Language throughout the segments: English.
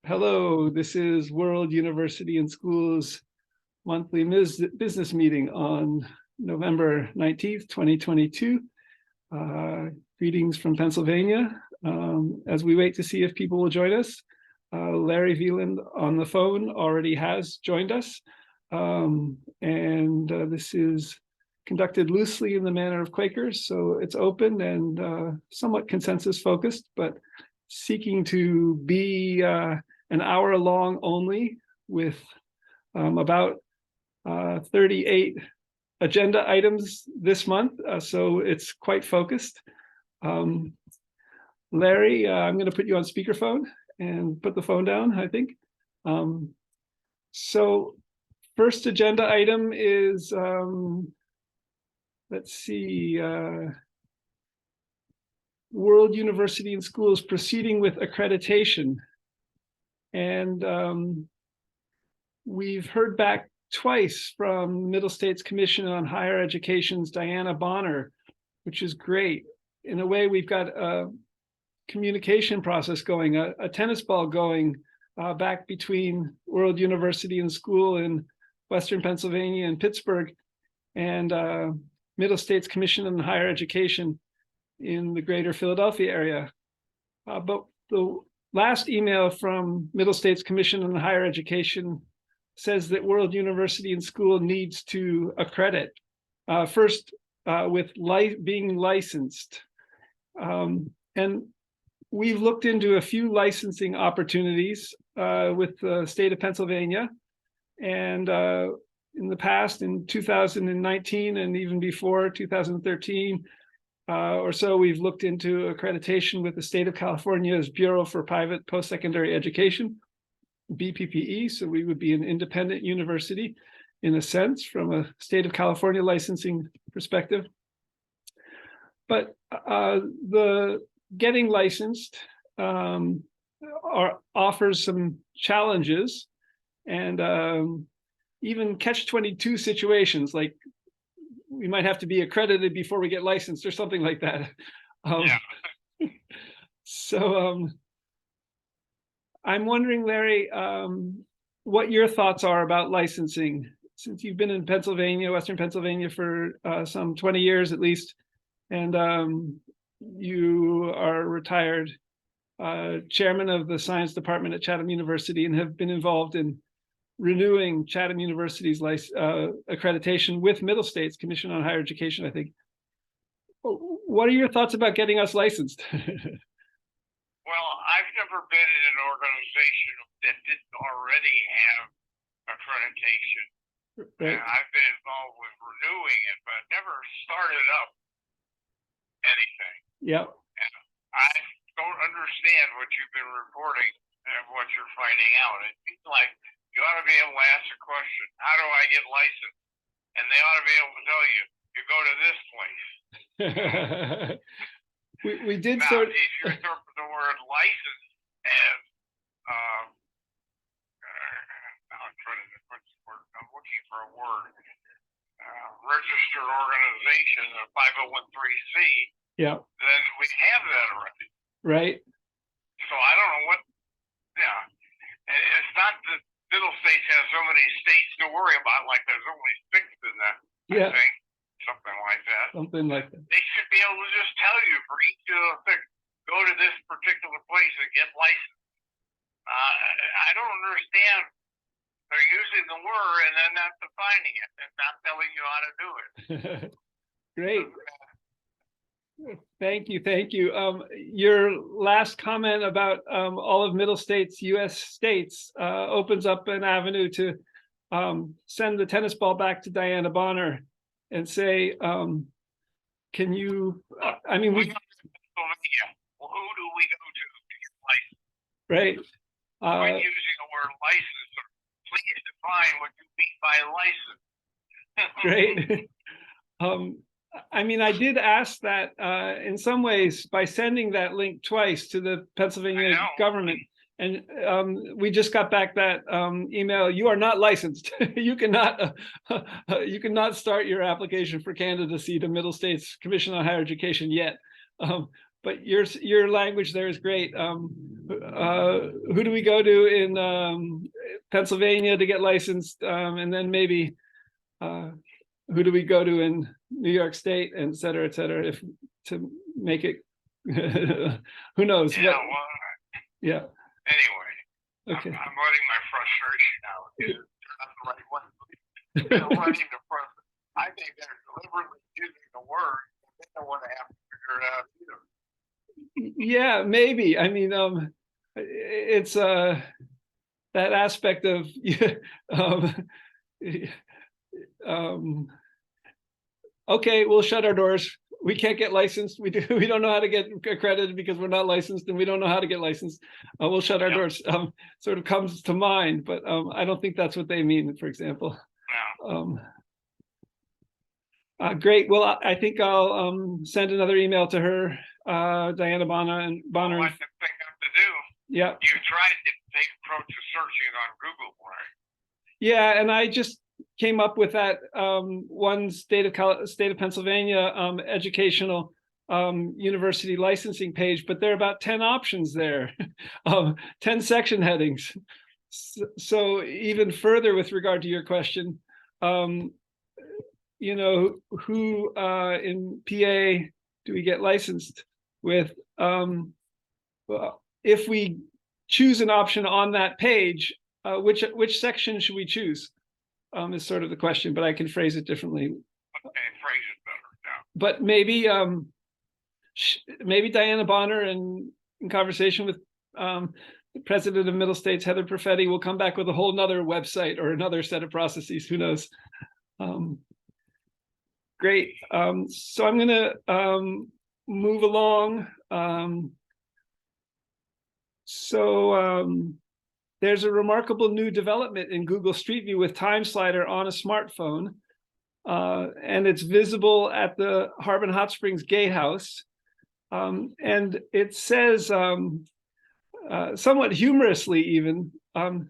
Hello, this is World University and Schools monthly business meeting on November 19th, 2022. Greetings from Pennsylvania. As we wait to see if people will join us, Larry Veland on the phone already has joined us. This is conducted loosely in the manner of Quakers, so it's open and somewhat consensus focused, but seeking to be an hour long only, with about 38 agenda items this month, so it's quite focused. Larry, I'm going to put you on speakerphone and put the phone down, I think. So first agenda item is, let's see, World University and Schools proceeding with accreditation. And we've heard back twice from Middle States Commission on Higher Education's Diana Bonner, which is great. In a way, we've got a communication process going, a tennis ball going back between World University and School in Western Pennsylvania and Pittsburgh, and Middle States Commission on Higher Education in the greater Philadelphia area. But the last email from Middle States Commission on Higher Education says that World University and School needs to accredit, first with being licensed. And we've looked into a few licensing opportunities with the state of Pennsylvania. And in the past, in 2019 and even before 2013, or so, we've looked into accreditation with the state of California's Bureau for Private Post-Secondary Education, BPPE. So we would be an independent university in a sense from a state of California licensing perspective. But the getting licensed offers some challenges, and even catch-22 situations, like we might have to be accredited before we get licensed or something like that. So I'm wondering, Larry, what your thoughts are about licensing, since you've been in Pennsylvania, Western Pennsylvania, for some 20 years at least, and you are retired chairman of the science department at Chatham University and have been involved in renewing Chatham University's accreditation with Middle States Commission on Higher Education, I think. What are your thoughts about getting us licensed? Well, I've never been in an organization that didn't already have accreditation. Right. I've been involved with renewing it, but never started up anything. Yep. And I don't understand what you've been reporting and what you're finding out. It seems like you ought to be able to ask a question: how do I get licensed? And they ought to be able to tell you, you go to this place. we did now, sort. If you interpret the word license as, I'm looking for a word. Registered organization, a 501(c)(3), yeah, then we have that already. Right. So I don't know what. Yeah, and it's not that Middle States has so many states to worry about, like there's only 6 in that. Yeah. I think something like that. Something like that. They should be able to just tell you for each of the things, go to this particular place and get licensed. I don't understand. They're using the word and then not defining it and not telling you how to do it. Great. Thank you. Thank you. Your last comment about all of Middle States, U.S. states, opens up an avenue to send the tennis ball back to Diana Bonner and say, can you, I mean, we. Well, who do we go to get licensed? Right. When using the word license, please define what you mean by license. Great. I mean, I did ask that in some ways by sending that link twice to the Pennsylvania government, and we just got back that email: you are not licensed. You cannot start your application for candidacy to Middle States Commission on Higher Education yet. but your language there is great. Who do we go to in Pennsylvania to get licensed? And then maybe who do we go to in New York State, et cetera, if to make it. Who knows? Yeah. What, Well. Yeah. Anyway. Okay. I'm letting my frustration out. They're not the right one. They're writing the front. I think they're deliberately using the word. They don't want to have to figure it out either. Yeah, maybe. I mean, it's that aspect of okay, we'll shut our doors. We can't get licensed. We don't know how to get accredited because we're not licensed, and we don't know how to get licensed. We'll shut our doors. Sort of comes to mind, but I don't think that's what they mean, for example. No. Great. Well, I think I'll send another email to her, Diana Bonner. Well, what the thing to do? Yeah. You tried to take approach to searching on Google, right? Yeah, and I just came up with that one state of Pennsylvania educational university licensing page, but there are about 10 options there, 10 section headings. So even further with regard to your question, you know, who in PA do we get licensed with? Well, if we choose an option on that page, which section should we choose? Is sort of the question, but I can phrase it differently. Okay, phrase it better. Yeah. But maybe Diana Bonner, in conversation with the president of Middle States, Heather Perfetti, will come back with a whole nother website or another set of processes. Who knows? Great. So I'm going to move along. There's a remarkable new development in Google Street View with Time Slider on a smartphone, and it's visible at the Harbin Hot Springs Gatehouse. And it says, somewhat humorously even,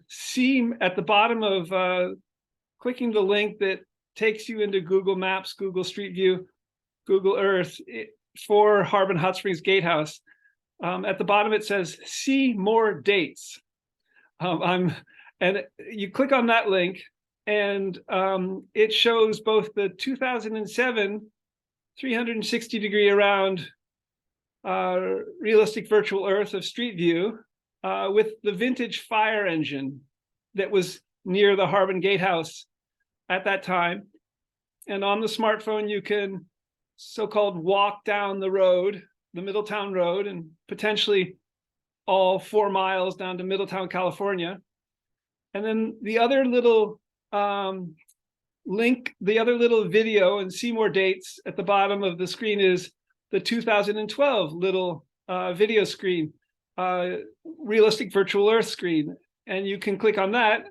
see at the bottom of clicking the link that takes you into Google Maps, Google Street View, Google Earth for Harbin Hot Springs Gatehouse. At the bottom it says, see more dates. And you click on that link, and it shows both the 2007 360-degree around realistic virtual Earth of Street View with the vintage fire engine that was near the Harbin Gatehouse at that time. And on the smartphone, you can so-called walk down the road, the Middletown Road, and potentially all 4 miles down to Middletown, California. And then the other little link, the other little video and see more dates at the bottom of the screen is the 2012 little video screen, realistic virtual Earth screen. And you can click on that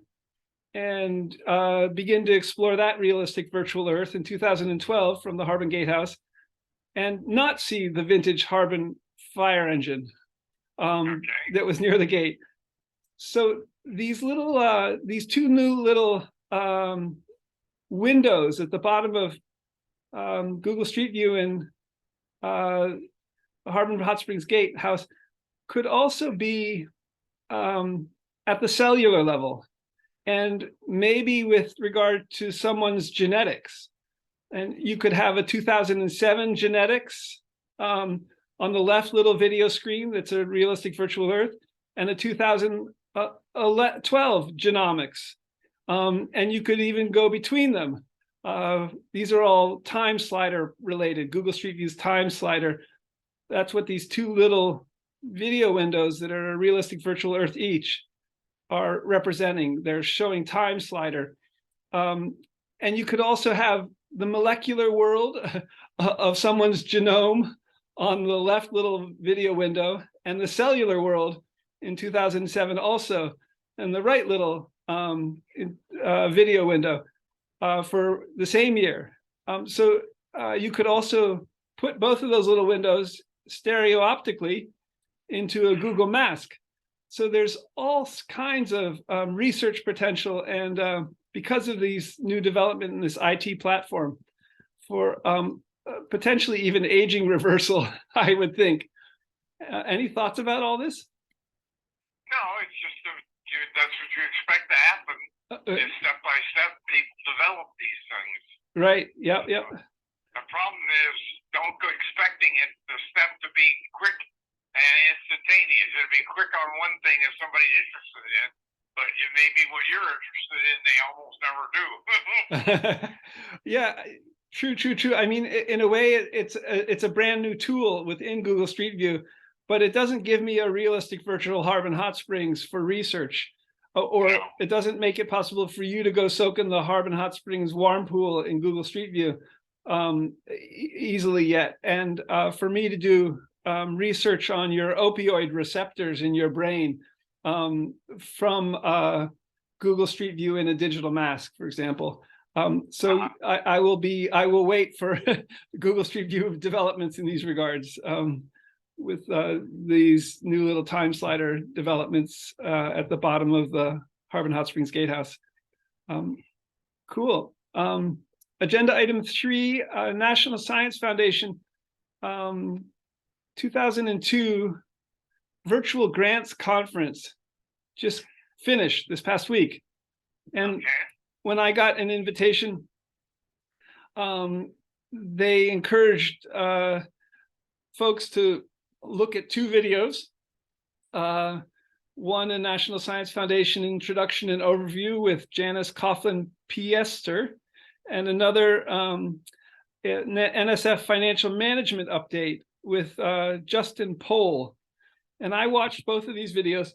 and begin to explore that realistic virtual Earth in 2012 from the Harbin Gatehouse and not see the vintage Harbin fire engine that was near the gate. So these little, these two new little windows at the bottom of Google Street View and Harbin Hot Springs Gatehouse could also be at the cellular level, and maybe with regard to someone's genetics. And you could have a 2007 genetics on the left little video screen that's a realistic virtual Earth, and a 2012 genomics. And you could even go between them. These are all time slider related, Google Street View's time slider. That's what these two little video windows that are a realistic virtual Earth each are representing. They're showing time slider. And you could also have the molecular world of someone's genome on the left little video window, and the cellular world in 2007 also, and the right little video window for the same year. So you could also put both of those little windows stereo-optically into a Google mask. So there's all kinds of research potential, and because of these new development in this IT platform for potentially even aging reversal, I would think. Any thoughts about all this? No, it's just that's what you expect to happen. Is step by step, people develop these things. Right. Yep. Yep. The problem is, don't go expecting the step to be quick and instantaneous. It'll be quick on one thing if somebody's interested in, but it may be what you're interested in, they almost never do. Yeah, true. I mean, in a way, it's a brand new tool within Google Street View, but it doesn't give me a realistic virtual Harbin hot springs for research, or No. it doesn't make it possible for you to go soak in the Harbin hot springs warm pool in Google Street View easily yet, and for me to do research on your opioid receptors in your brain from Google Street View in a digital mask, for example. So I will wait for Google Street View developments in these regards with these new little time slider developments at the bottom of the Harbin Hot Springs Gatehouse. Cool. Agenda item 3, National Science Foundation 2002 Virtual Grants Conference just finished this past week. And when I got an invitation, they encouraged folks to look at 2 videos. One, a National Science Foundation Introduction and Overview with Janice Coughlin-Piester, and another NSF Financial Management Update with Justin Pohl. And I watched both of these videos,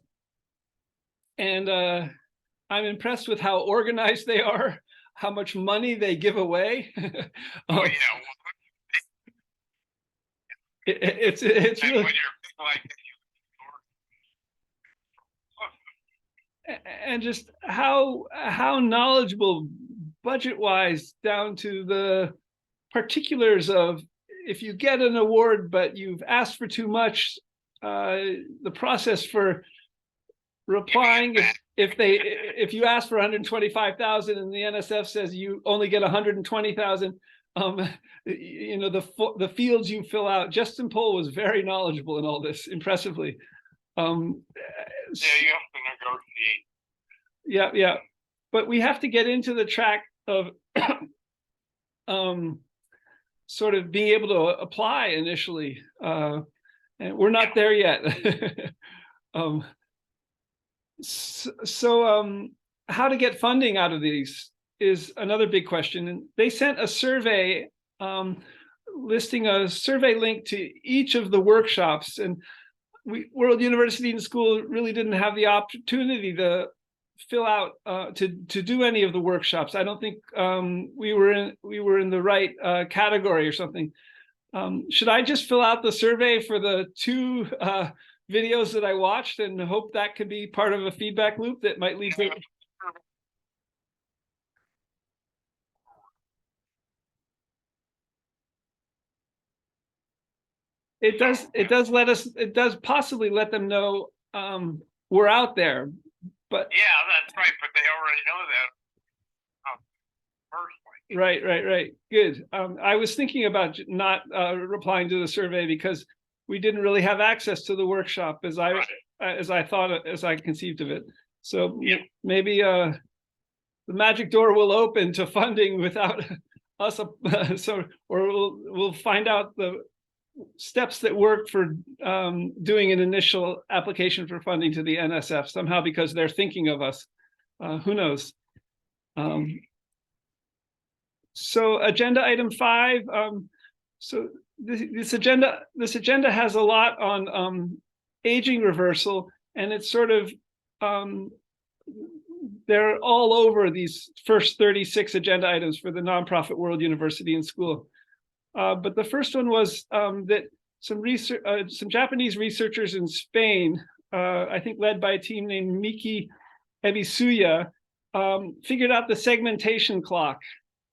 and I'm impressed with how organized they are, how much money they give away. Oh, yeah. It's really, and just how knowledgeable budget-wise down to the particulars of if you get an award but you've asked for too much, the process for replying if you ask for 125,000 and the NSF says you only get 120,000, you know, the fields you fill out. Justin Pohl was very knowledgeable in all this, impressively. Yeah, you have to negotiate. Yeah, but we have to get into the track of sort of being able to apply initially, and we're not there yet. So how to get funding out of these is another big question. And they sent a survey listing a survey link to each of the workshops, and World University and School really didn't have the opportunity to fill out to do any of the workshops. I don't think we were in the right category or something. Should I just fill out the survey for the 2 videos that I watched and hope that could be part of a feedback loop that might lead to? It does possibly let them know we're out there, but yeah, that's right. But they already know that personally. Right. Good. I was thinking about not replying to the survey because we didn't really have access to the workshop as I conceived of it. So maybe the magic door will open to funding without us. Or we'll find out the steps that work for doing an initial application for funding to the NSF somehow because they're thinking of us. Who knows? So agenda item 5. So this agenda has a lot on aging reversal, and it's sort of they're all over these first 36 agenda items for the nonprofit World University and School. But the first one was that some Japanese researchers in Spain, I think led by a team named Miki Ebisuya, figured out the segmentation clock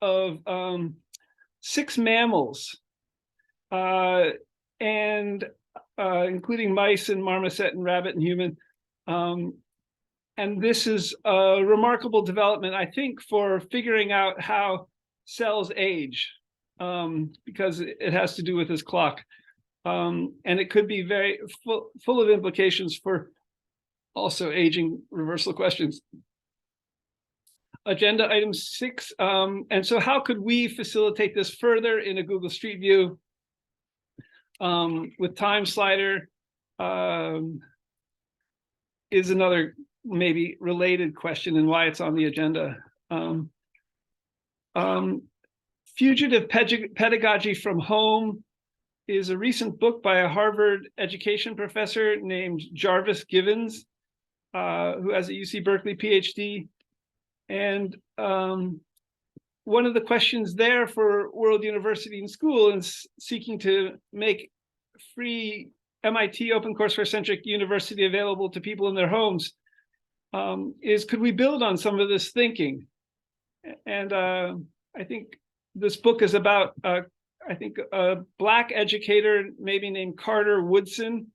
of 6 mammals, and including mice and marmoset and rabbit and human. And this is a remarkable development, I think, for figuring out how cells age, because it has to do with this clock. And it could be very full of implications for also aging reversal questions. Agenda item 6. And so how could we facilitate this further in a Google Street View with time slider? Is another maybe related question and why it's on the agenda. Fugitive Pedagogy from Home is a recent book by a Harvard education professor named Jarvis Givens, who has a UC Berkeley PhD. And one of the questions there for World University and School is seeking to make free MIT Open Courseware Centric University available to people in their homes is, could we build on some of this thinking? And I think this book is about, I think, a Black educator maybe named Carter Woodson.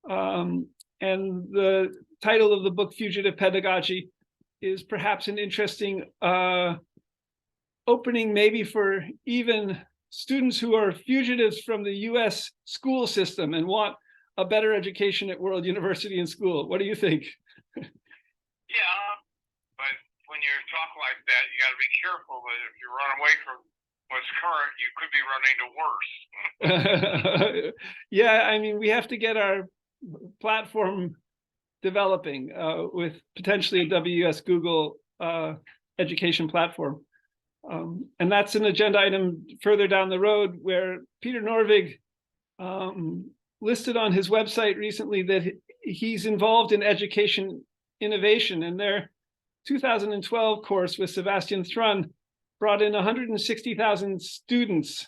And the title of the book, Fugitive Pedagogy, is perhaps an interesting opening maybe for even students who are fugitives from the US school system and want a better education at World University and School. What do you think? Yeah, but when you talk like that, you got to be careful that if you run away from what's current, you could be running to worse. Yeah, I mean, we have to get our platform developing with potentially a WUS Google education platform. And that's an agenda item further down the road where Peter Norvig listed on his website recently that he's involved in education innovation, and their 2012 course with Sebastian Thrun brought in 160,000 students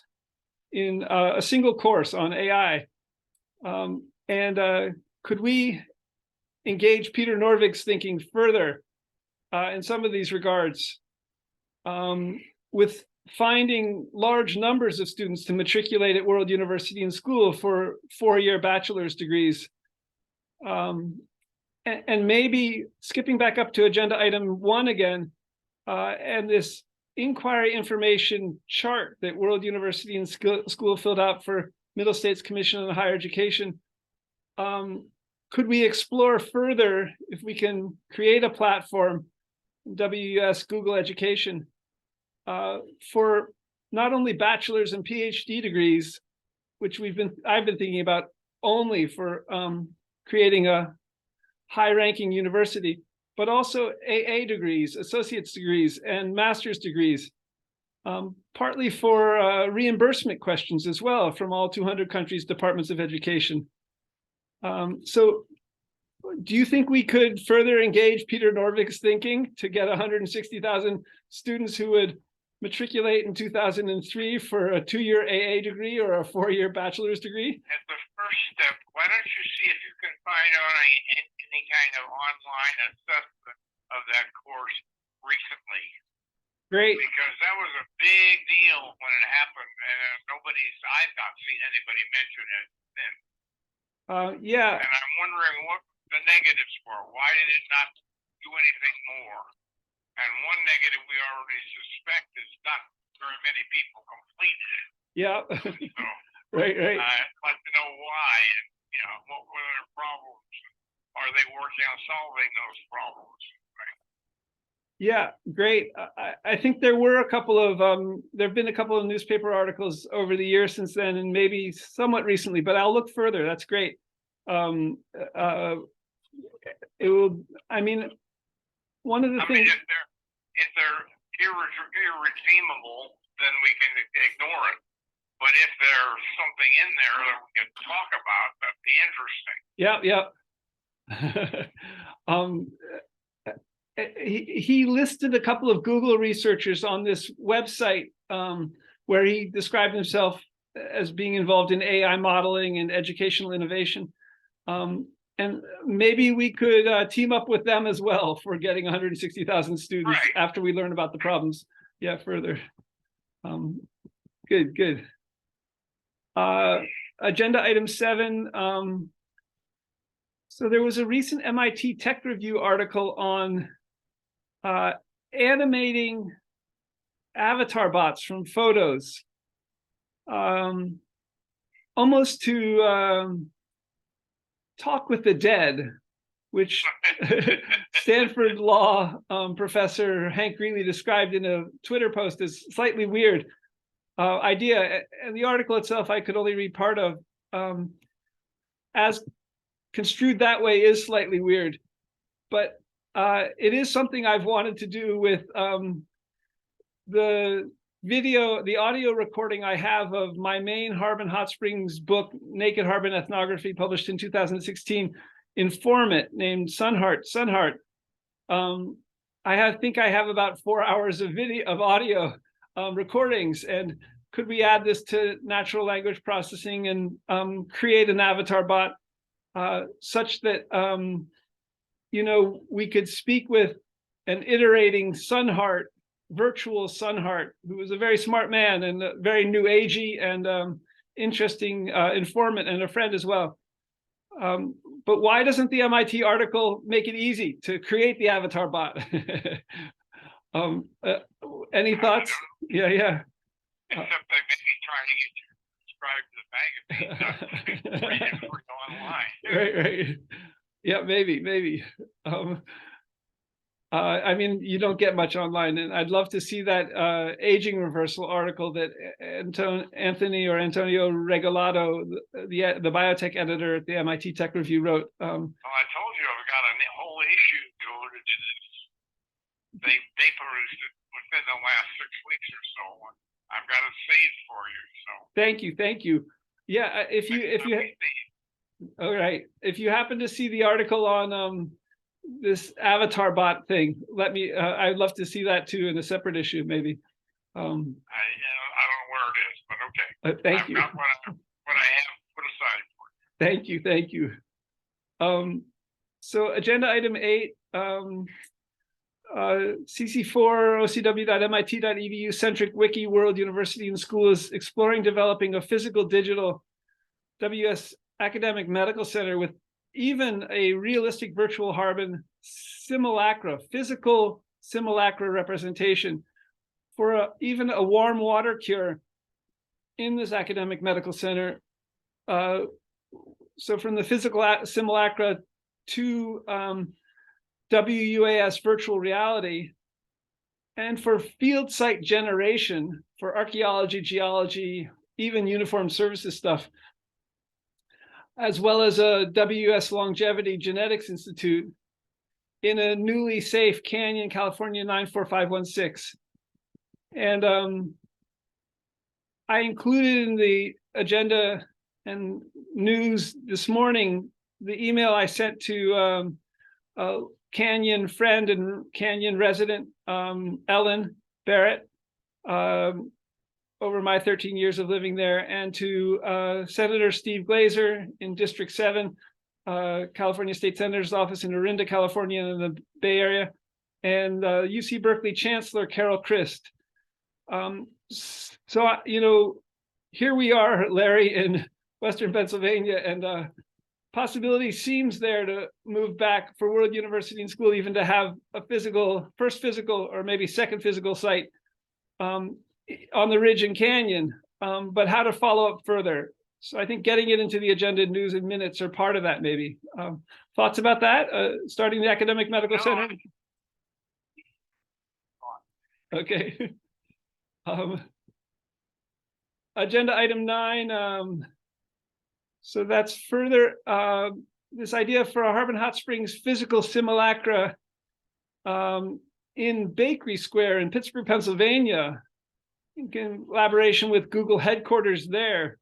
in a single course on AI. Could we engage Peter Norvig's thinking further in some of these regards with finding large numbers of students to matriculate at World University and School for 4-year bachelor's degrees? And maybe skipping back up to agenda item 1 again, and this inquiry information chart that World University and School filled out for Middle States Commission on Higher Education. Could we explore further if we can create a platform, WUS Google Education, for not only bachelor's and PhD degrees, which I've been thinking about only for creating a high-ranking university, but also AA degrees, associate's degrees, and master's degrees, partly for reimbursement questions as well from all 200 countries' departments of education. So do you think we could further engage Peter Norvig's thinking to get 160,000 students who would matriculate in 2003 for a 2-year AA degree or a 4-year bachelor's degree? As the first step, why don't you see if you can find on any kind of online assessment of that course recently? Great. Because that was a big deal when it happened, and I've not seen anybody mention it then. Yeah. And I'm wondering what the negatives were. Why did it not do anything more? And one negative we already suspect is not very many people completed it. Yeah. So, right. I'd like to know why, and what were their problems? Are they working on solving those problems? Right? Yeah, great. I think there were there've been a couple of newspaper articles over the years since then, and maybe somewhat recently, but I'll look further. That's great. It will, I mean, one of the things. If they're irredeemable, then we can ignore it. But if there's something in there that we can talk about, that'd be interesting. He listed a couple of Google researchers on this website where he described himself as being involved in AI modeling and educational innovation. And maybe we could team up with them as well for getting 160,000 students after we learn about the problems. Yeah, further. Good. Agenda item 7. So there was a recent MIT Tech Review article on animating avatar bots from photos. almost to talk with the dead, which Stanford Law professor Hank Greeley described in a Twitter post as slightly weird idea. And the article itself, I could only read part of. As construed that way is slightly weird, but it is something I've wanted to do with the audio recording I have of my main Harbin Hot Springs book, Naked Harbin Ethnography, published in 2016, informant named Sunheart. I think I have about 4 hours of audio recordings, and could we add this to natural language processing and create an avatar bot such that we could speak with an iterating Sunheart, virtual Sunheart, who was a very smart man and a very new agey and interesting informant and a friend as well. But why doesn't the MIT article make it easy to create the avatar bot? Any thoughts? Yeah. Except they may be trying to get you to subscribe to the magazine, read it before you go online. Right. Yeah, maybe. I mean, you don't get much online, and I'd love to see that aging reversal article that Antonio Regalado, the biotech editor at the MIT Tech Review, wrote. Well, I told you I've got a whole issue devoted to this. They perused it within the last 6 weeks or so. I've got it saved for you. So thank you. Yeah, if you all right, if you happen to see the article on this avatar bot thing, let me. I'd love to see that too in a separate issue, maybe. I don't know where it is, but okay. Thank you. I've got what I have put aside for you. Thank you. So agenda item 8. CC4 ocw.mit.edu centric wiki world university and school is exploring developing a physical digital WUaS academic medical center with even a realistic virtual Harbin physical simulacra representation for even a warm water cure in this academic medical center. So from the physical simulacra to WUaS virtual reality, and for field site generation for archaeology, geology, even uniform services stuff, as well as a WUaS Longevity Genetics Institute in a newly safe Canyon, California 94516. And I included in the agenda and news this morning the email I sent to Canyon friend and Canyon resident, Ellen Barrett, over my 13 years of living there, and to Senator Steve Glazer in District 7, California State Senator's office in Orinda, California, in the Bay Area, and UC Berkeley Chancellor Carol Christ. So, here we are, Larry, in Western Pennsylvania, and possibility seems there to move back for World University and School, even to have a first physical or maybe second physical site on the ridge and canyon, but how to follow up further. So I think getting it into the agenda in news and minutes are part of that, maybe. Thoughts about that? Starting the academic medical center? Okay. Agenda item 9. So that's further this idea for a Harbin Hot Springs physical simulacra in Bakery Square in Pittsburgh, Pennsylvania, in collaboration with Google headquarters there,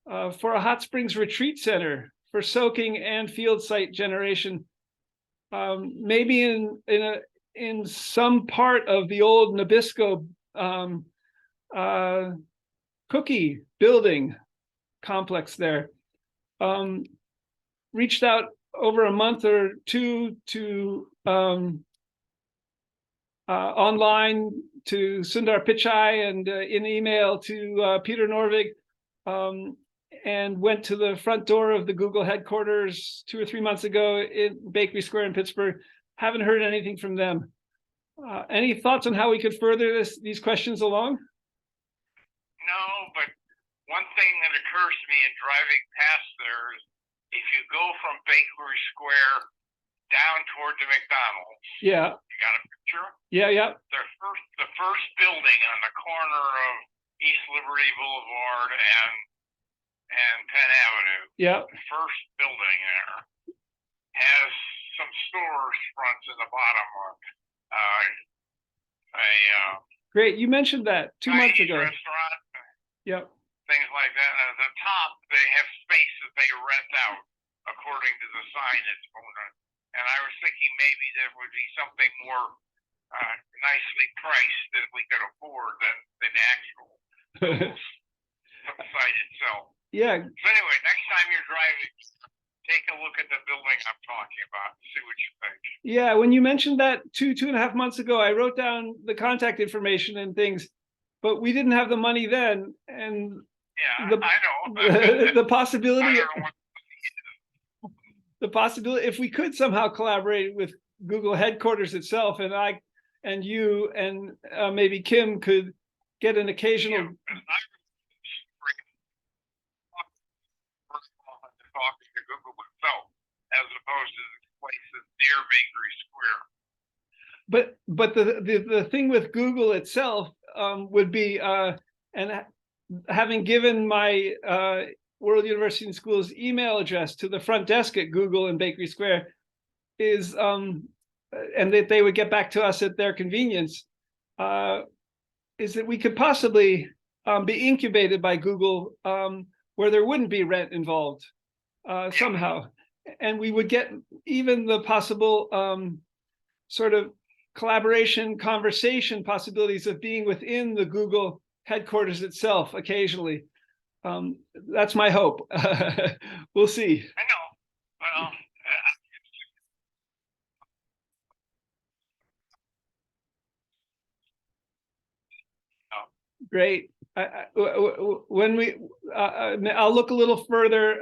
for a hot springs retreat center for soaking and field site generation, maybe in some part of the old Nabisco cookie building complex there. Reached out over a month or two to online to Sundar Pichai and in email to Peter Norvig, and went to the front door of the Google headquarters 2 or 3 months ago in Bakery Square in Pittsburgh. Haven't heard anything from them. Any thoughts on how we could further these questions along? No, but one thing that occurs to me in driving past there is if you go from Bakery Square down toward the McDonald's. Yeah. You got a picture? Yeah, yeah. The first building on the corner of East Liberty Boulevard and Penn Avenue. Yeah. The first building there has some storage fronts in the bottom of Great. You mentioned that 2 months ago. Restaurant. Yep. Things like that. And at the top, they have space that they rent out according to the sign that's going on. And I was thinking maybe there would be something more nicely priced that we could afford than the actual site itself. Yeah. So anyway, next time you're driving, take a look at the building I'm talking about and see what you think. Yeah, when you mentioned that 2.5 months ago, I wrote down the contact information and things, but we didn't have the money then. And yeah, I know. The possibility, if we could somehow collaborate with Google headquarters itself, and I and you and maybe Kim could get an occasional. Talking to Google itself as opposed to the places near Bakery Square. But the thing with Google itself would be and having given my World University and Schools email address to the front desk at Google in Bakery Square is and that they would get back to us at their convenience is that we could possibly be incubated by Google where there wouldn't be rent involved. Somehow, and we would get even the possible sort of collaboration, conversation possibilities of being within the Google headquarters itself occasionally. That's my hope. We'll see. I know. Well, great. When we, I'll look a little further.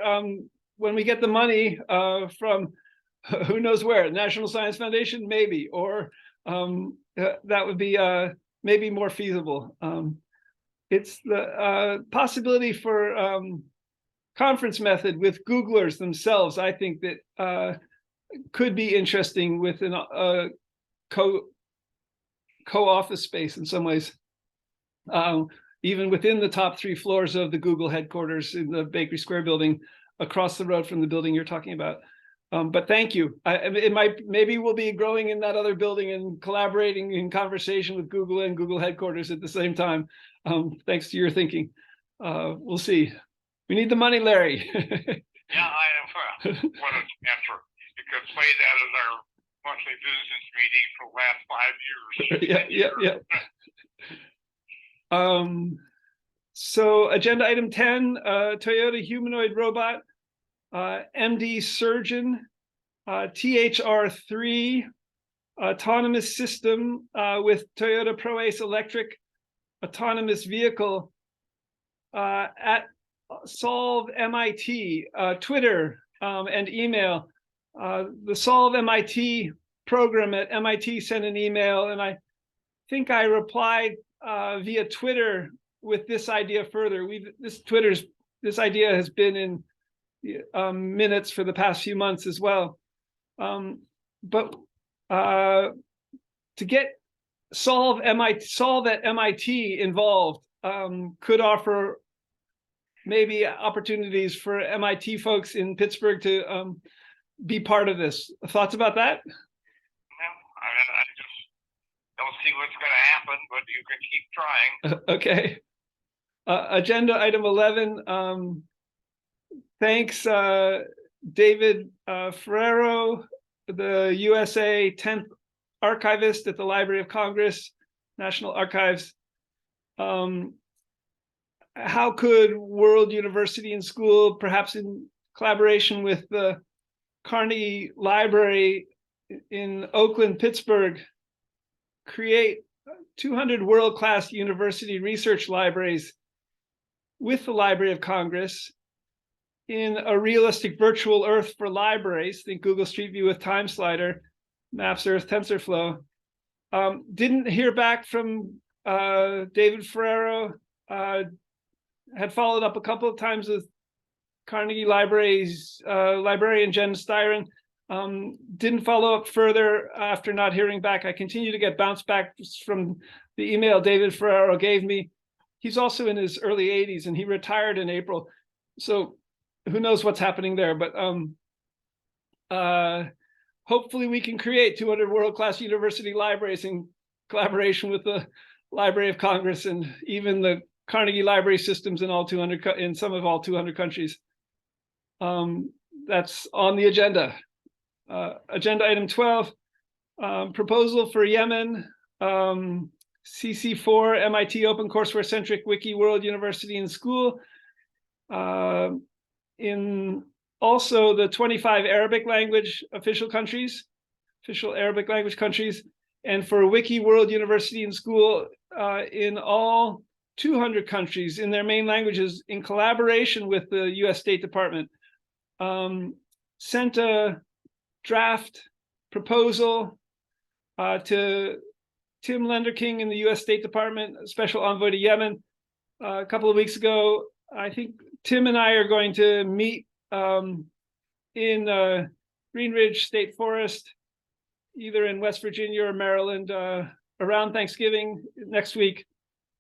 When we get the money from who knows where, National Science Foundation, maybe, or that would be maybe more feasible. It's the possibility for conference method with Googlers themselves, I think that could be interesting within a co-office space in some ways. Even within the top 3 floors of the Google headquarters in the Bakery Square building, across the road from the building you're talking about. But thank you. Maybe we'll be growing in that other building and collaborating in conversation with Google and Google headquarters at the same time. Thanks to your thinking. We'll see. We need the money, Larry. Yeah, I am. What an effort. You could play that as our monthly business meeting for the last 5 years. Yeah. So agenda item 10, Toyota humanoid robot, MD surgeon, THR3, autonomous system with Toyota ProAce electric autonomous vehicle at Solve MIT, Twitter and email. The Solve MIT program at MIT sent an email, and I think I replied via Twitter with this idea further. This idea has been in minutes for the past few months as well. But to get Solve at MIT involved could offer maybe opportunities for MIT folks in Pittsburgh to be part of this. Thoughts about that? I just don't see what's going to happen, but you can keep trying. Okay. Agenda item 11. Thanks, David Ferrero, the USA 10th archivist at the Library of Congress, National Archives. How could World University and School, perhaps in collaboration with the Carnegie Library in Oakland, Pittsburgh, create 200 world-class university research libraries with the Library of Congress in a realistic virtual Earth for libraries? Think Google Street View with Time Slider, Maps Earth, TensorFlow. Didn't hear back from David Ferrero. had followed up a couple of times with Carnegie Library's librarian Jen Styron. Didn't follow up further after not hearing back. I continue to get bounce back from the email David Ferraro gave me. He's also in his early 80s and he retired in April. So who knows what's happening there, but hopefully we can create 200 world-class university libraries in collaboration with the Library of Congress and even the Carnegie Library systems in some of all 200 countries. That's on the agenda. Agenda item 12, proposal for Yemen, CC4, MIT Open Courseware Centric Wiki World University and School. In also the 25 Arabic language official Arabic language countries, and for Wiki World University and School in all 200 countries in their main languages in collaboration with the US State Department. Sent a draft proposal to Tim Lenderking in the US State Department, Special Envoy to Yemen, a couple of weeks ago. I think Tim and I are going to meet in Green Ridge State Forest, either in West Virginia or Maryland, around Thanksgiving next week.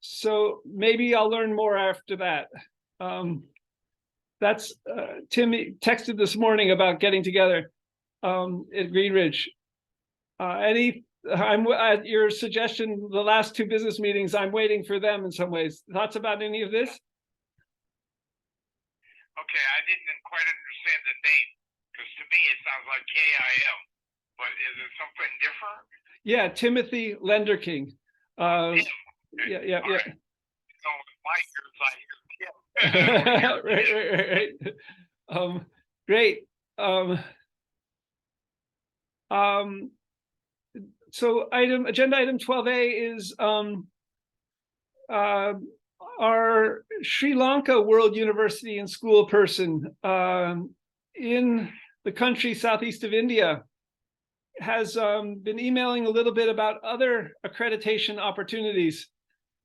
So maybe I'll learn more after that. That's Tim texted this morning about getting together at Green Ridge. I'm at your suggestion, the last two business meetings, I'm waiting for them in some ways. Thoughts about any of this? Okay, I didn't quite understand the name, because to me it sounds like KIM, but is it something different? Yeah, Timothy Lenderking. Okay. Yeah. Right. So my ears, I hear Kim. Right. Great. So agenda item 12A is our Sri Lanka World University and School person in the country southeast of India has been emailing a little bit about other accreditation opportunities,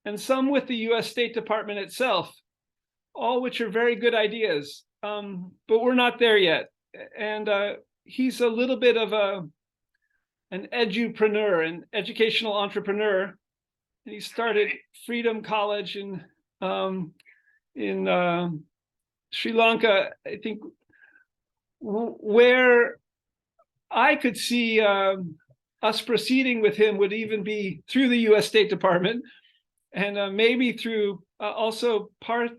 and some with the US State Department itself, all which are very good ideas, but we're not there yet. And he's a little bit of an edupreneur, an educational entrepreneur. And he started Freedom College in Sri Lanka. I think where I could see us proceeding with him would even be through the US State Department, and maybe through also Parth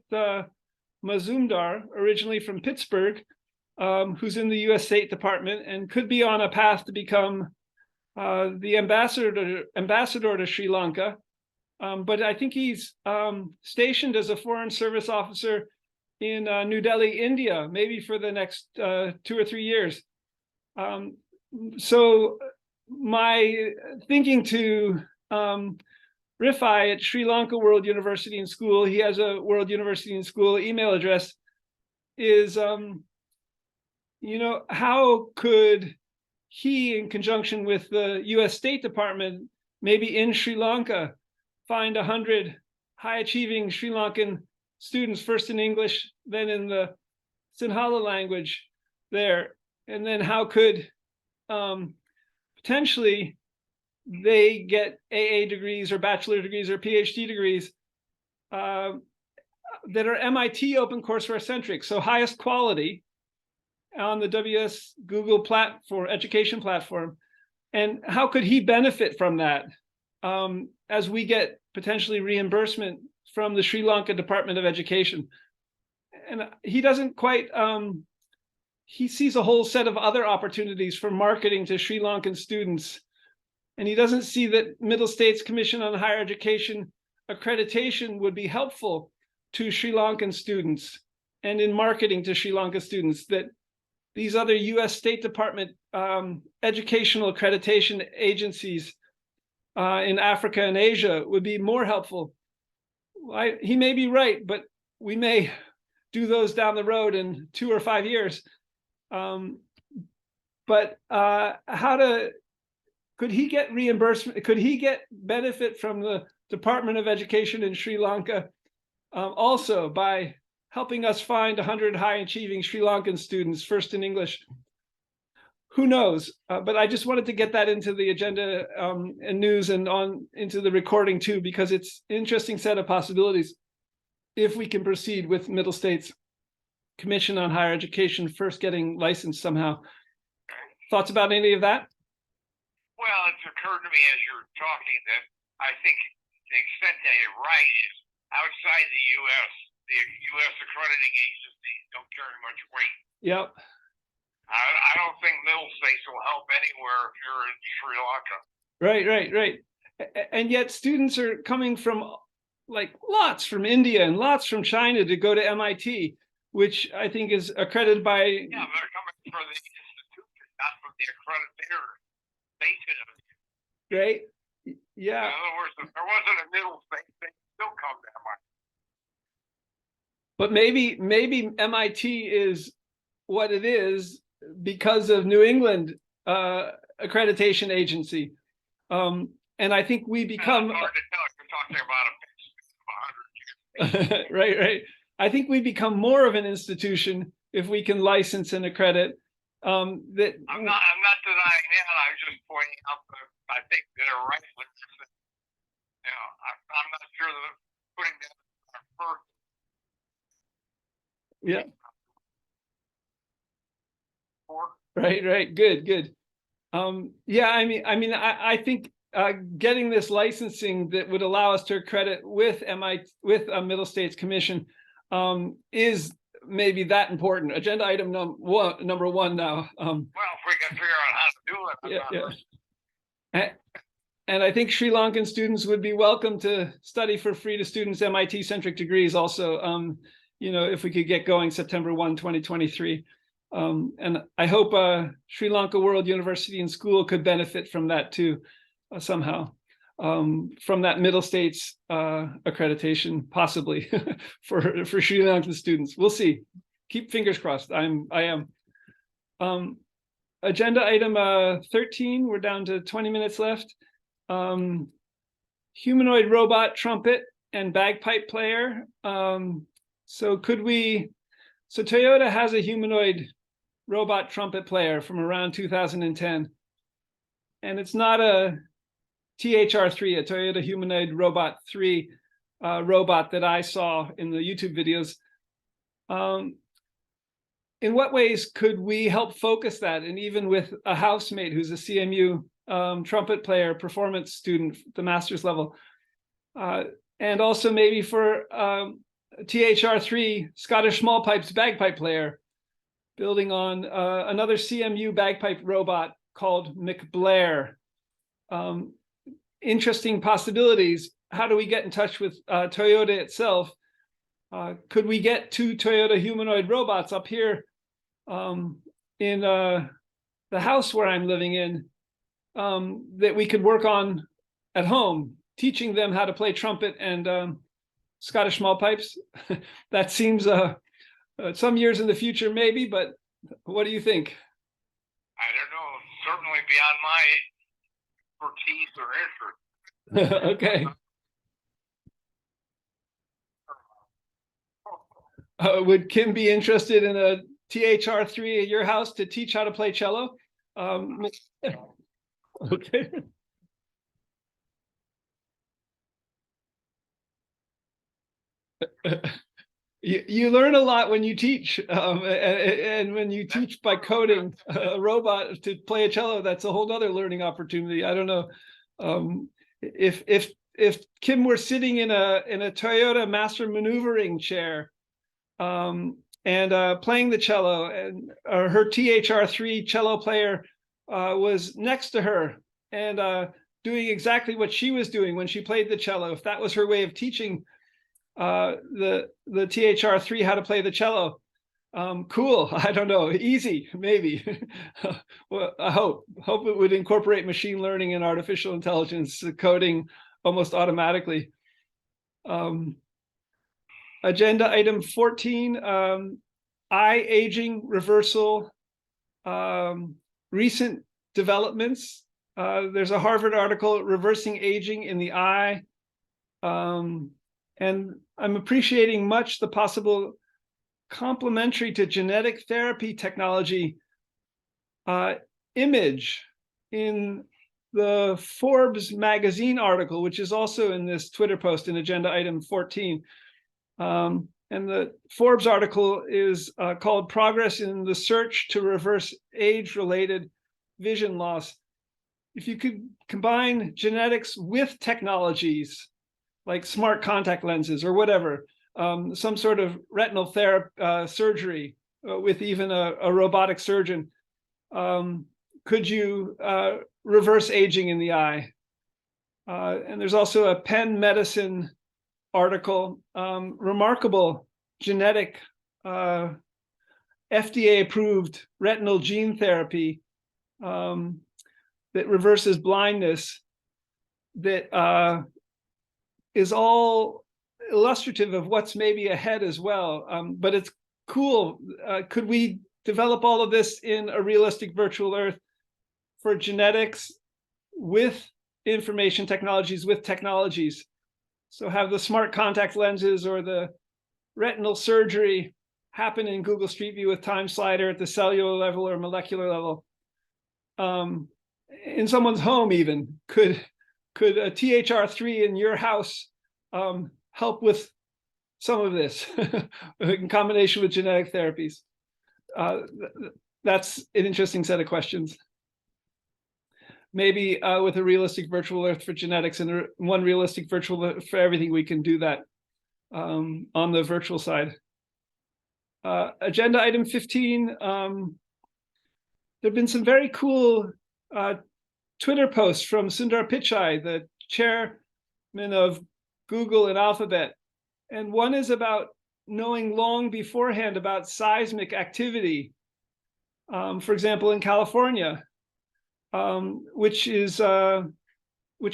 Mazumdar, originally from Pittsburgh, who's in the US State Department and could be on a path to become the ambassador to Sri Lanka. But I think he's stationed as a Foreign Service officer in New Delhi, India, maybe for the next 2 or 3 years. So my thinking to Rifai at Sri Lanka World University and School, he has a World University and School email address, is, how could he, in conjunction with the US State Department, maybe in Sri Lanka, find 100 high-achieving Sri Lankan students, first in English, then in the Sinhala language there, and then how could potentially they get AA degrees or bachelor degrees or PhD degrees that are MIT Open Courseware centric, so highest quality on the WS Google platform, education platform. And how could he benefit from that as we get potentially reimbursement from the Sri Lanka Department of Education? And he doesn't quite, he sees a whole set of other opportunities for marketing to Sri Lankan students. And he doesn't see that Middle States Commission on Higher Education accreditation would be helpful to Sri Lankan students and in marketing to Sri Lanka students, that these other US State Department educational accreditation agencies in Africa and Asia would be more helpful. He may be right, but we may do those down the road in 2 or 5 years. Could he get reimbursement? Could he get benefit from the Department of Education in Sri Lanka also by helping us find 100 high-achieving Sri Lankan students, first in English. Who knows? But I just wanted to get that into the agenda and news and on into the recording too, because it's an interesting set of possibilities if we can proceed with Middle States Commission on Higher Education first getting licensed somehow. Thoughts about any of that? Well, it's occurred to me as you're talking that I think the extent they right is outside the U.S. accrediting agencies don't carry much weight. Yep. I don't think middle states will help anywhere if you're in Sri Lanka. Right. And yet students are coming from like lots from India and lots from China to go to MIT, which I think is accredited by. Yeah, they're coming from the institution, not from the accreditor. Right. Yeah. In other words, if there wasn't a middle state, they'd still come to MIT. But maybe MIT is what it is because of New England accreditation agency. And I think we become hard to tell. You're talking about a 100 years. Right. I think we become more of an institution if we can license and accredit. That I'm not denying that. I'm just pointing out that I think they're right. I'm not sure that putting that first. Yeah. Right. Good. Yeah. I think getting this licensing that would allow us to accredit with a Middle States Commission is maybe that important. Agenda item number one now. Well, if we can figure out how to do it. Yeah. And I think Sri Lankan students would be welcome to study for free to students MIT-centric degrees also, if we could get going September 1, 2023. And I hope Sri Lanka World University and School could benefit from that too, somehow, from that Middle States accreditation, possibly for Sri Lankan students. We'll see. Keep fingers crossed. I am. Agenda item 13. We're down to 20 minutes left. Humanoid robot trumpet and bagpipe player. So Toyota has a humanoid robot trumpet player from around 2010. And it's not a THR3, a Toyota Humanoid Robot 3 robot that I saw in the YouTube videos. In what ways could we help focus that? And even with a housemate who's a CMU trumpet player, performance student, the master's level. And also maybe for THR3 Scottish small pipes bagpipe player, building on another CMU bagpipe robot called McBlair. Interesting possibilities. How do we get in touch with Toyota itself? Could we get 2 Toyota humanoid robots up here in the house where I'm living in that we could work on at home, teaching them how to play trumpet and Scottish small pipes? That seems some years in the future, maybe, but what do you think? I don't know. Certainly beyond my expertise or interest. Okay. Would Kim be interested in a THR3 at your house to teach how to play cello? Okay. You learn a lot when you teach, and when you teach by coding a robot to play a cello, that's a whole other learning opportunity. I don't know if Kim were sitting in a Toyota master maneuvering chair and playing the cello, and her THR3 cello player was next to her and doing exactly what she was doing when she played the cello. If that was her way of teaching the THR3 how to play the cello, cool. I don't know, easy maybe. Well, I hope it would incorporate machine learning and artificial intelligence coding almost automatically. Agenda item 14, eye aging reversal, recent developments. There's a Harvard article, Reversing Aging in the Eye. And I'm appreciating much the possible complementary to genetic therapy technology image in the Forbes magazine article, which is also in this Twitter post in agenda item 14. And the Forbes article is called Progress in the Search to Reverse Age-Related Vision Loss. If you could combine genetics with technologies like smart contact lenses or whatever, some sort of retinal therapy surgery with even a robotic surgeon, could you reverse aging in the eye? And there's also a Penn Medicine article, remarkable genetic FDA-approved retinal gene therapy that reverses blindness, that is all illustrative of what's maybe ahead as well. But it's cool. Could we develop all of this in a realistic virtual Earth for genetics with information technologies, with technologies? So have the smart contact lenses or the retinal surgery happen in Google Street View with Time Slider at the cellular level or molecular level. In someone's home even, could a THR3 in your house help with some of this in combination with genetic therapies? That's an interesting set of questions. Maybe with a realistic virtual Earth for genetics and one realistic virtual Earth for everything, we can do that on the virtual side. Agenda item 15. There have been some very cool Twitter posts from Sundar Pichai, the chairman of Google and Alphabet. And one is about knowing long beforehand about seismic activity, for example, in California, which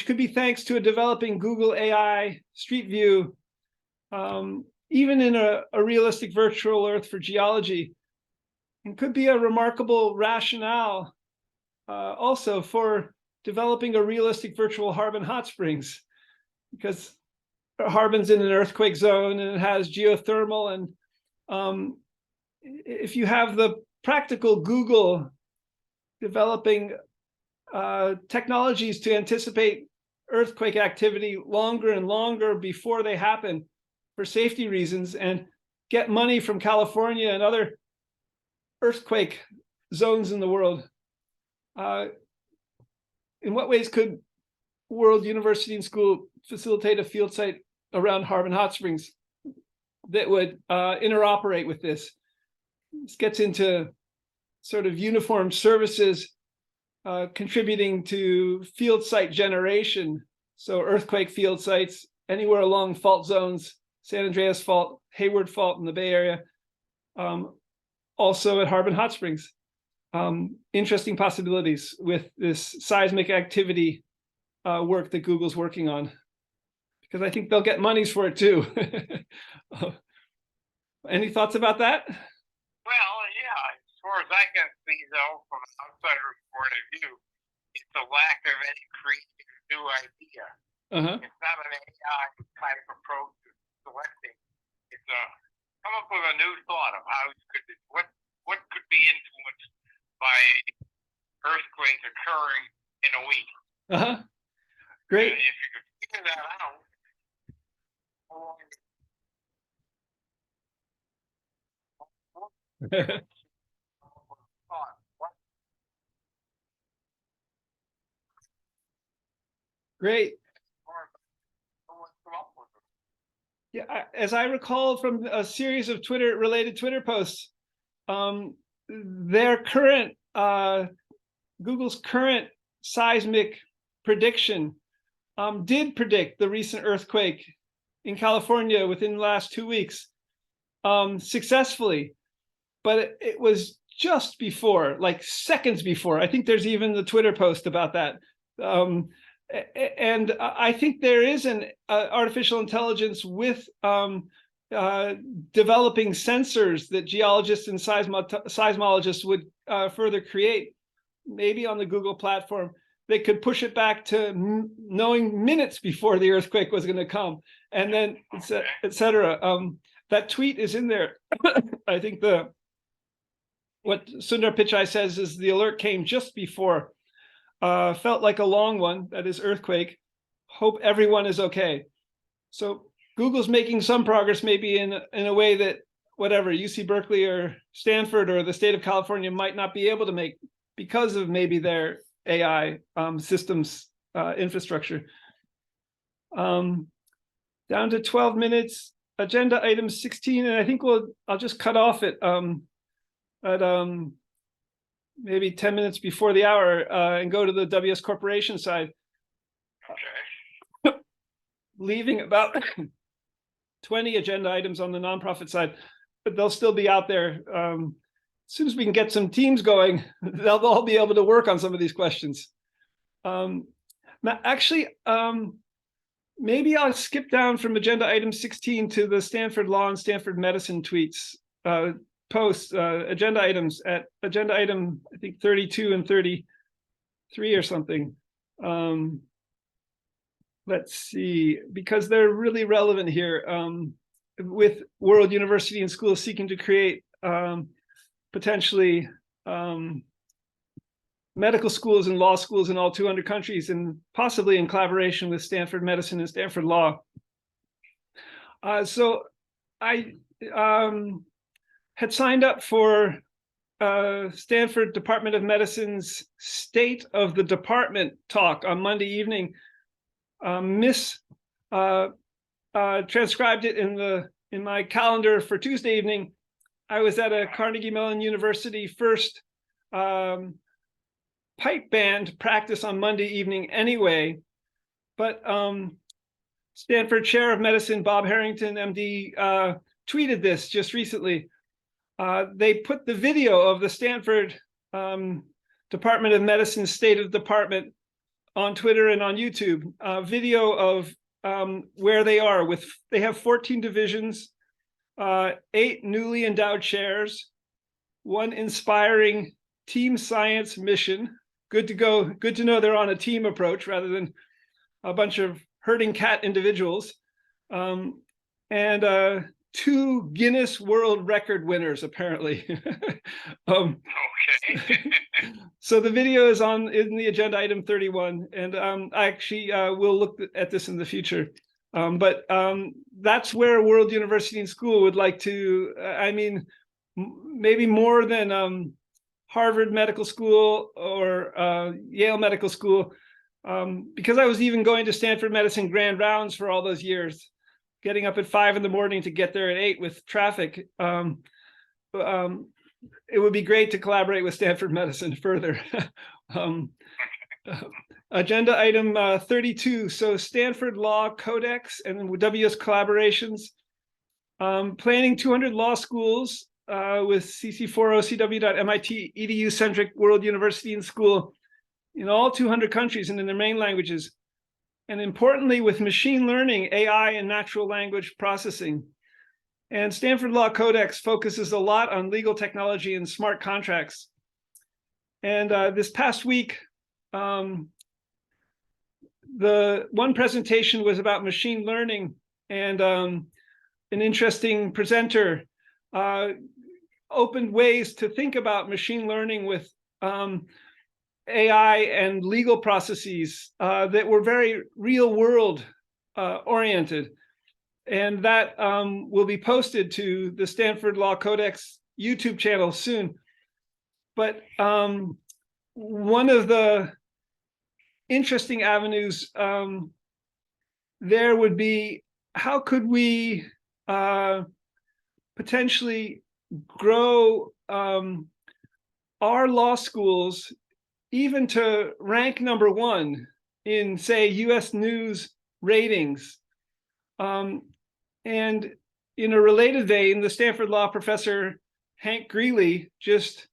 could be thanks to a developing Google AI Street View, even in a realistic virtual Earth for geology, and could be a remarkable rationale also for developing a realistic virtual Harbin hot springs, because Harbin's in an earthquake zone and it has geothermal. And if you have the practical Google developing technologies to anticipate earthquake activity longer and longer before they happen for safety reasons, and get money from California and other earthquake zones in the world, in what ways could World University and School facilitate a field site around Harbin hot springs that would interoperate with this? This gets into sort of uniform services contributing to field site generation. So earthquake field sites anywhere along fault zones, San Andreas Fault, Hayward Fault in the Bay Area, also at Harbin hot springs. Interesting possibilities with this seismic activity work that Google's working on, because I think they'll get monies for it too. Any thoughts about that? Well, yeah, as far as I can see, though, from an outsider's point of view, it's a lack of any creative new idea. It's not an AI type approach to selecting. It's come up with a new thought of how you could, what could be influenced by earthquake occurring in a week. Great. And if you could figure that out, Great. Yeah, as I recall from a series of related Twitter posts, their current Google's current seismic prediction did predict the recent earthquake in California within the last 2 weeks successfully, but it was just before, like seconds before. I think there's even the Twitter post about that. And I think there is an artificial intelligence with developing sensors that geologists and seismologists would further create, maybe on the Google platform. They could push it back to knowing minutes before the earthquake was going to come, and then et cetera. That tweet is in there. I think what Sundar Pichai says is the alert came just before. Felt like a long one, that is earthquake. Hope everyone is okay. So Google's making some progress, maybe in a way that whatever UC Berkeley or Stanford or the state of California might not be able to make because of maybe their AI systems infrastructure. Down to 12 minutes. Agenda item 16, and I think I'll just cut off at maybe 10 minutes before the hour and go to the WUaS Corporation side. Okay. Leaving about 20 agenda items on the nonprofit side, but they'll still be out there. As soon as we can get some teams going, they'll all be able to work on some of these questions. Actually, maybe I'll skip down from agenda item 16 to the Stanford Law and Stanford Medicine tweets, posts, agenda items at agenda item, I think 32 and 33 or something. Let's see, because they're really relevant here with World University and Schools seeking to create potentially medical schools and law schools in all 200 countries, and possibly in collaboration with Stanford Medicine and Stanford Law. So I had signed up for Stanford Department of Medicine's State of the Department talk on Monday evening. Transcribed it in my calendar for Tuesday evening. I was at a Carnegie Mellon University first pipe band practice on Monday evening anyway, but Stanford Chair of Medicine Bob Harrington, MD, tweeted this just recently. They put the video of the Stanford Department of Medicine State of Department on Twitter and on YouTube, video of where they are with, they have 14 divisions, 8 newly endowed chairs, 1 inspiring team science mission. Good to go, good to know they're on a team approach rather than a bunch of herding cat individuals. And 2 Guinness World Record winners, apparently. Okay. So the video is in the agenda item 31, and I actually will look at this in the future. But that's where World University and School would like to, I mean, maybe more than Harvard Medical School or Yale Medical School, because I was even going to Stanford Medicine grand rounds for all those years, getting up at 5 in the morning to get there at 8 with traffic. It would be great to collaborate with Stanford Medicine further. Agenda item 32. So Stanford Law Codex and WUaS collaborations. Planning 200 law schools with cc40cw.mit edu-centric World University and School in all 200 countries and in their main languages. And importantly, with machine learning, AI, and natural language processing. And Stanford Law Codex focuses a lot on legal technology and smart contracts. And this past week, the one presentation was about machine learning, and an interesting presenter opened ways to think about machine learning with AI and legal processes that were very real world oriented. And that will be posted to the Stanford Law Codex YouTube channel soon. But one of the interesting avenues there would be, how could we potentially grow our law schools even to rank #1 in, say, US News ratings? And in a related vein, the Stanford Law professor Hank Greeley just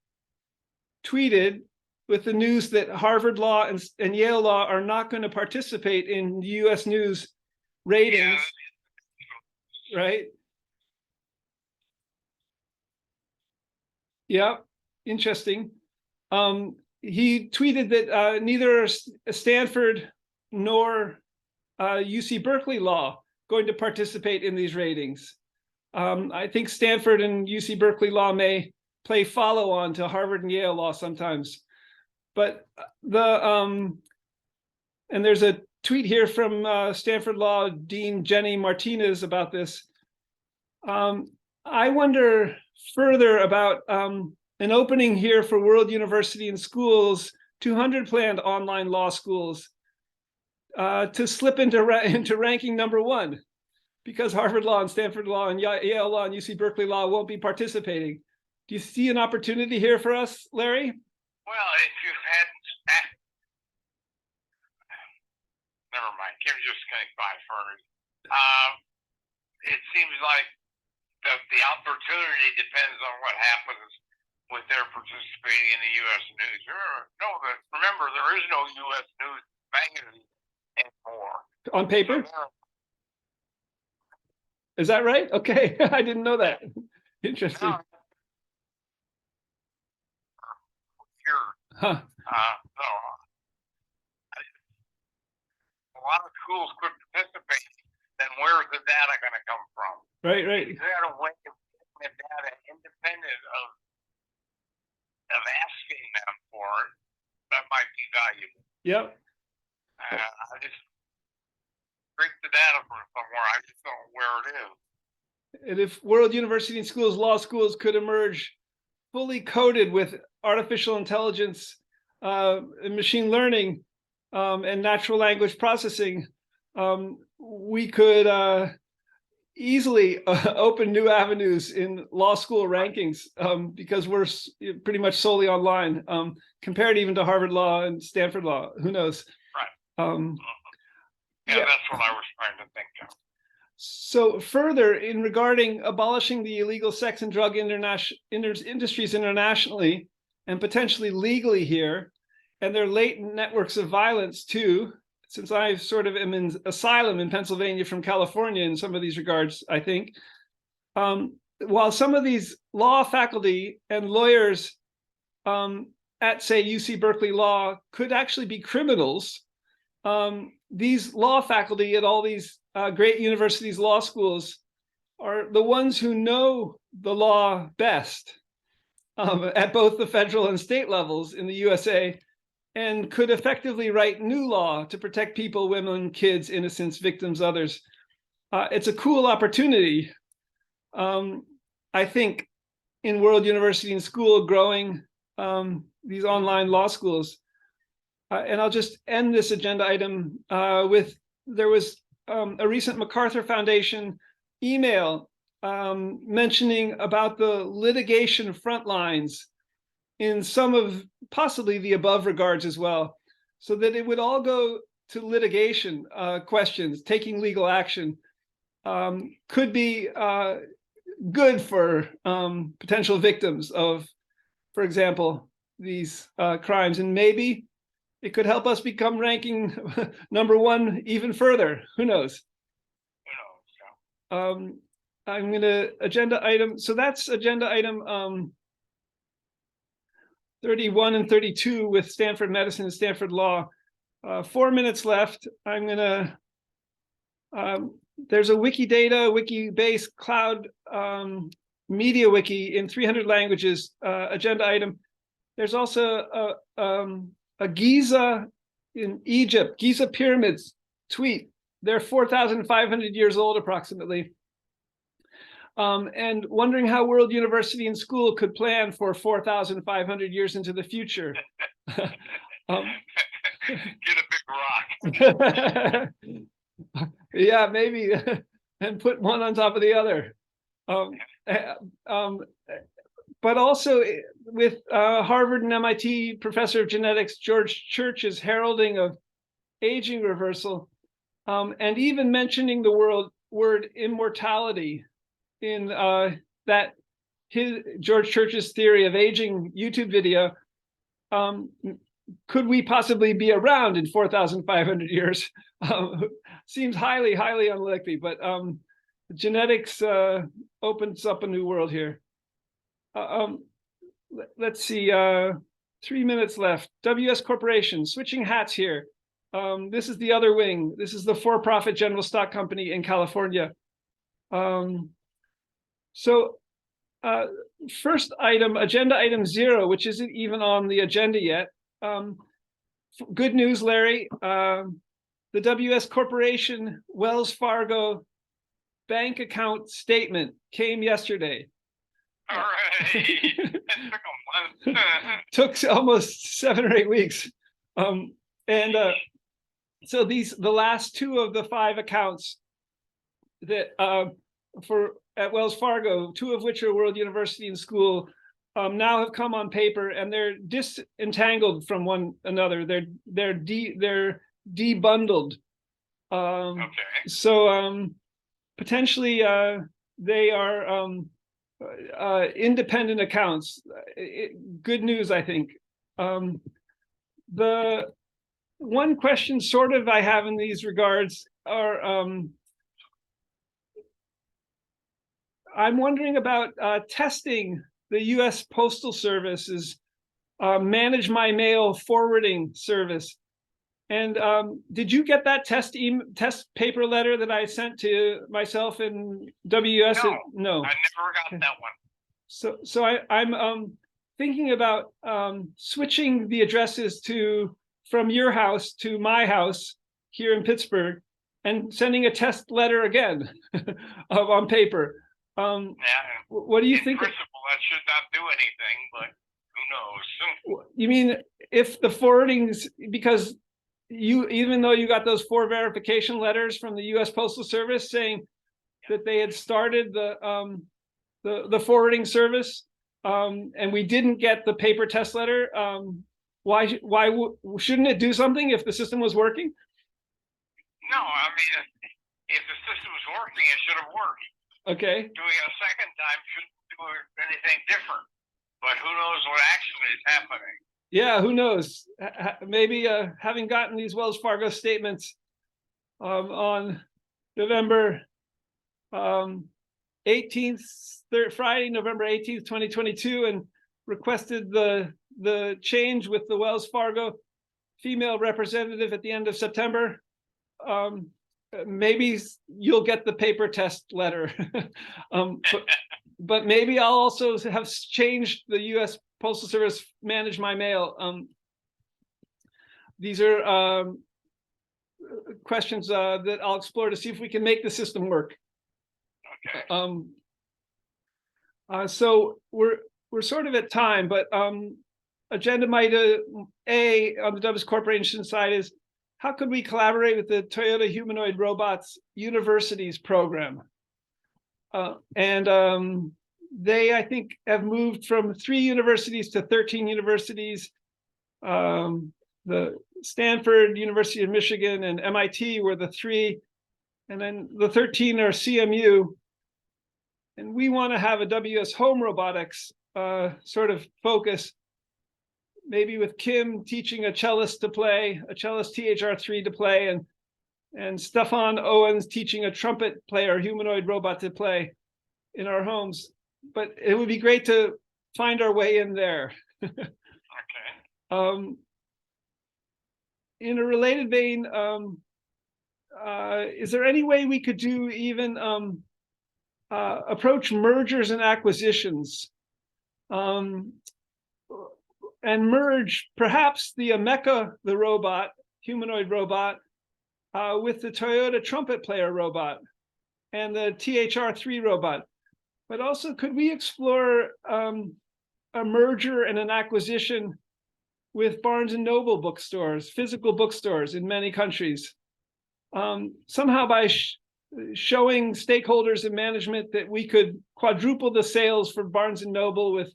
tweeted with the news that Harvard Law and Yale Law are not going to participate in US News ratings, right? Yeah, interesting. He tweeted that neither Stanford nor UC Berkeley Law going to participate in these ratings. I think Stanford and UC Berkeley law may play follow on to Harvard and Yale law sometimes. But and there's a tweet here from Stanford Law Dean Jenny Martinez about this. I wonder further about an opening here for World University and Schools, 200 planned online law schools, to slip into ranking #1, because Harvard Law and Stanford Law and Yale Law and UC Berkeley Law won't be participating. Do you see an opportunity here for us, Larry? Well, if you had, never mind. Kim's just getting by first. It seems like the opportunity depends on what happens with their participating in the U.S. News. Remember, there is no U.S. News magazine anymore. On paper? Is that right? Okay, I didn't know that. Interesting. No. Huh. A lot of schools could participate. Then where's the data going to come from? Right. Is there a way of getting the data independent of asking them for it? That might be valuable. Yep. I just bring the data from somewhere. I just don't know where it is. And if World University and Schools, law schools could emerge fully coded with artificial intelligence, and machine learning, and natural language processing, we could easily open new avenues in law school rankings, because we're pretty much solely online, compared even to Harvard Law and Stanford Law. Who knows? Right. Yeah, that's what I was trying to think of. So further, in regarding abolishing the illegal sex and drug industries internationally, and potentially legally here, and their latent networks of violence too, since I sort of am in asylum in Pennsylvania from California in some of these regards, I think, while some of these law faculty and lawyers at, say, UC Berkeley Law could actually be criminals, these law faculty at all these great universities, law schools, are the ones who know the law best, at both the federal and state levels in the USA, and could effectively write new law to protect people, women, kids, innocents, victims, others. It's a cool opportunity, I think, in World University and School growing these online law schools. And I'll just end this agenda item with, there was a recent MacArthur Foundation email mentioning about the litigation front lines in some of possibly the above regards as well, so that it would all go to litigation questions. Taking legal action could be good for potential victims of, for example, these crimes, and maybe it could help us become ranking #1 even further. Who knows? I'm gonna agenda item. So that's agenda item 31 and 32 with Stanford Medicine and Stanford Law. 4 minutes left. I'm gonna, there's a Wikidata, Wikibase cloud media wiki in 300 languages agenda item. There's also a Giza in Egypt, Giza pyramids tweet. They're 4,500 years old approximately. And wondering how World University and School could plan for 4,500 years into the future. Get a big rock. Yeah, maybe, and put one on top of the other. But also with Harvard and MIT professor of genetics George Church's heralding of aging reversal, and even mentioning the word immortality in that George Church's theory of aging YouTube video. Could we possibly be around in 4,500 years? Seems highly, highly unlikely, but genetics opens up a new world here. Let's see, 3 minutes left. WUaS Corporation, switching hats here. This is the other wing. This is the for-profit general stock company in California. First item, agenda item 0, which isn't even on the agenda yet. Good news, Larry. The WUaS Corporation Wells Fargo bank account statement came yesterday. All right. It took a month. Took almost 7 or 8 weeks. So the last 2 of the 5 accounts that at Wells Fargo, 2 of which are World University and School, now have come on paper, and they're disentangled from one another. They're debundled. Okay. So potentially they are independent accounts. Good news, I think. The one question sort of I have in these regards are, I'm wondering about testing the U.S. Postal Service's Manage My Mail forwarding service. And did you get that test paper letter that I sent to myself and WUaS? No, I never got that one. So I'm thinking about switching the addresses from your house to my house here in Pittsburgh, and sending a test letter again on paper. What do you think? In principle, that should not do anything, but who knows? You mean if the forwardings, because even though you got those 4 verification letters from the U.S. Postal Service saying that they had started the forwarding service, and we didn't get the paper test letter, why shouldn't it do something if the system was working? No, I mean, if the system was working, it should have worked. Okay. Doing it a second time shouldn't do anything different. But who knows what actually is happening? Yeah, who knows? Maybe having gotten these Wells Fargo statements on November 18th, Friday, November 18th, 2022, and requested the change with the Wells Fargo female representative at the end of September. Maybe you'll get the paper test letter. But maybe I'll also have changed the U.S. Postal Service Manage My Mail. These are questions that I'll explore to see if we can make the system work. Okay. So we're sort of at time, but agenda item A on the WUaS Corporation side is, how could we collaborate with the Toyota Humanoid Robots Universities program? They, I think, have moved from 3 universities to 13 universities. The Stanford, University of Michigan, and MIT were the 3, and then the 13 are CMU. And we want to have a WUaS home robotics sort of focus, maybe with Kim teaching a cellist THR3 to play, and Stefan Owens teaching a trumpet player, humanoid robot to play in our homes. But it would be great to find our way in there. Okay. In a related vein, is there any way we could do even approach mergers and acquisitions, and merge perhaps the Ameca, the robot, humanoid robot, with the Toyota trumpet player robot and the THR3 robot? But also, could we explore a merger and an acquisition with Barnes and Noble bookstores, physical bookstores in many countries? Somehow by showing stakeholders and management that we could quadruple the sales for Barnes and Noble with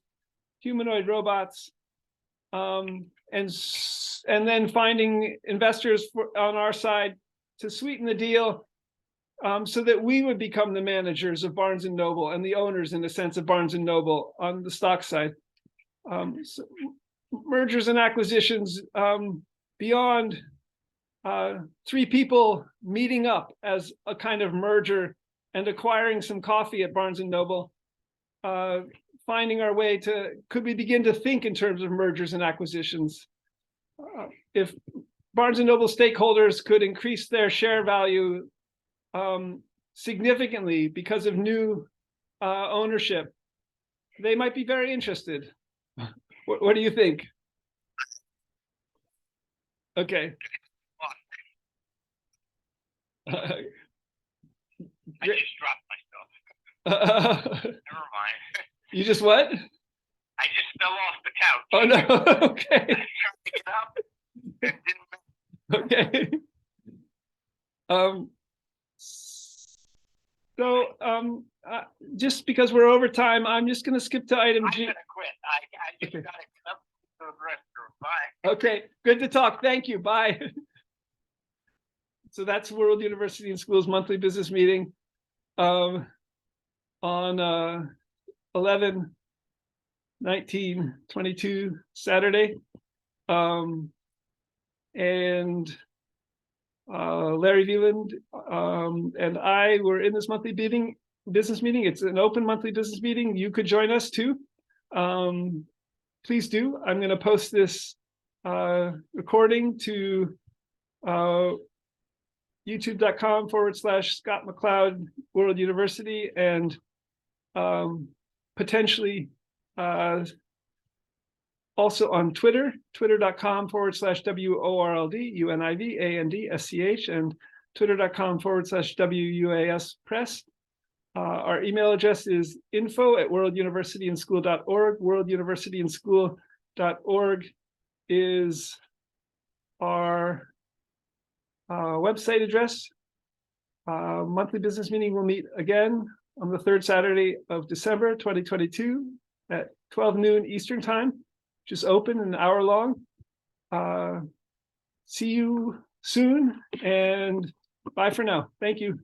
humanoid robots, and then finding investors on our side to sweeten the deal, so that we would become the managers of Barnes and Noble and the owners, in the sense, of Barnes and Noble on the stock side. So mergers and acquisitions beyond 3 people meeting up as a kind of merger and acquiring some coffee at Barnes and Noble, finding our way to, could we begin to think in terms of mergers and acquisitions? If Barnes and Noble stakeholders could increase their share value significantly because of new ownership, they might be very interested. What do you think? Okay. I just dropped myself. Never mind. You just what? I just fell off the couch. Oh no. Okay. I was trying to get up. It didn't. Okay. Just because we're over time, I'm just going to skip to item G. I'm gonna quit. I just Okay. gotta get up to the restroom. Bye. Okay, good to talk. Thank you. Bye. So that's World University and Schools monthly business meeting on 11/19/22 Saturday. And Larry Veland and I were in this monthly business meeting. It's an open monthly business meeting. You could join us too. Please do. I'm going to post this recording to youtube.com/Scott McLeod World University, and potentially also on Twitter, twitter.com/WORLD UNIVANDSCH, and twitter.com/WUaS Press. Our email address is info@worlduniversityandschool.org. worlduniversityandschool.org is our website address. Monthly business meeting will meet again on the third Saturday of December 2022 at 12 noon Eastern time, which is open, an hour long. See you soon, and bye for now. Thank you.